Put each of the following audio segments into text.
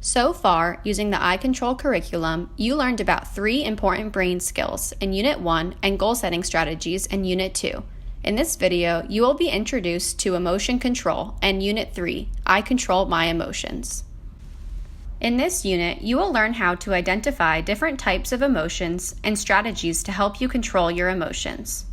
So far, using the iControl curriculum, you learned about 3 important brain skills in Unit 1 and goal-setting strategies in Unit 2. In this video, you will be introduced to emotion control and Unit 3, I Control My Emotions. In this unit, you will learn how to identify different types of emotions and strategies to help you control your emotions.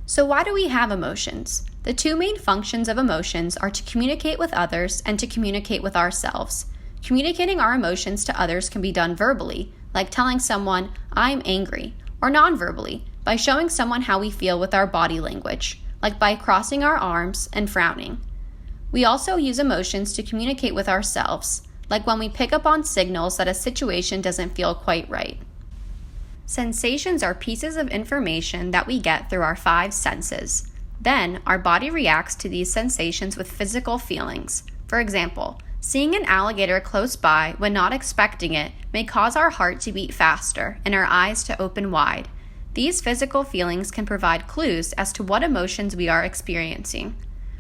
So why do we have emotions? The 2 main functions of emotions are to communicate with others and to communicate with ourselves. Communicating our emotions to others can be done verbally, like telling someone, "I'm angry," or non-verbally, by showing someone how we feel with our body language, like by crossing our arms and frowning. We also use emotions to communicate with ourselves, like when we pick up on signals that a situation doesn't feel quite right. Sensations are pieces of information that we get through our 5 senses. Then, our body reacts to these sensations with physical feelings. For example, seeing an alligator close by when not expecting it may cause our heart to beat faster and our eyes to open wide. These physical feelings can provide clues as to what emotions we are experiencing.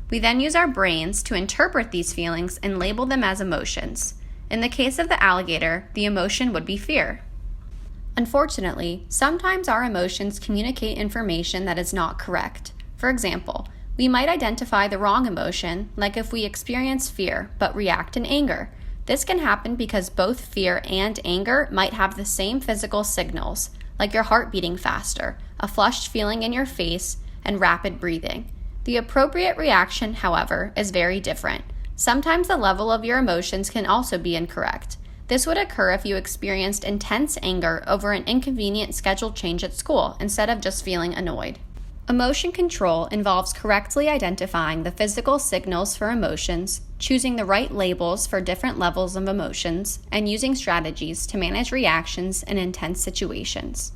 We then use our brains to interpret these feelings and label them as emotions. In the case of the alligator, the emotion would be fear. Unfortunately, sometimes our emotions communicate information that is not correct. For example, we might identify the wrong emotion, like if we experience fear but react in anger. This can happen because both fear and anger might have the same physical signals, like your heart beating faster, a flushed feeling in your face, and rapid breathing. The appropriate reaction, however, is very different. Sometimes the level of your emotions can also be incorrect. This would occur if you experienced intense anger over an inconvenient schedule change at school instead of just feeling annoyed. Emotion control involves correctly identifying the physical signals for emotions, choosing the right labels for different levels of emotions, and using strategies to manage reactions in intense situations.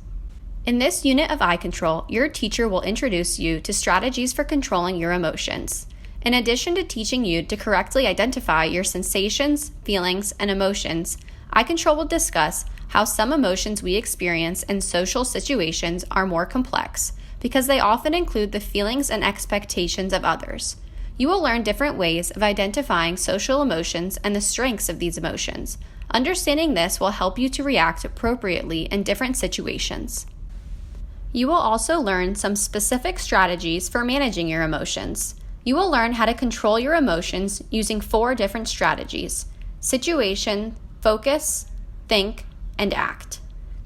In this unit of iControl, your teacher will introduce you to strategies for controlling your emotions. In addition to teaching you to correctly identify your sensations, feelings, and emotions, iControl will discuss how some emotions we experience in social situations are more complex, because they often include the feelings and expectations of others. You will learn different ways of identifying social emotions and the strengths of these emotions. Understanding this will help you to react appropriately in different situations. You will also learn some specific strategies for managing your emotions. You will learn how to control your emotions using 4 different strategies: situation, focus, think, and act.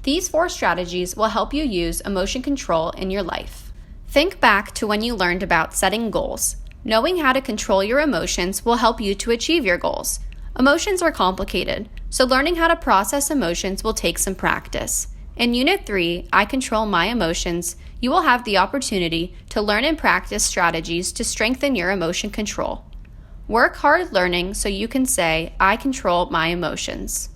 These 4 strategies will help you use emotion control in your life. Think back to when you learned about setting goals. Knowing how to control your emotions will help you to achieve your goals. Emotions are complicated, so learning how to process emotions will take some practice. In Unit 3, I Control My Emotions, you will have the opportunity to learn and practice strategies to strengthen your emotion control. Work hard learning so you can say, "I control my emotions."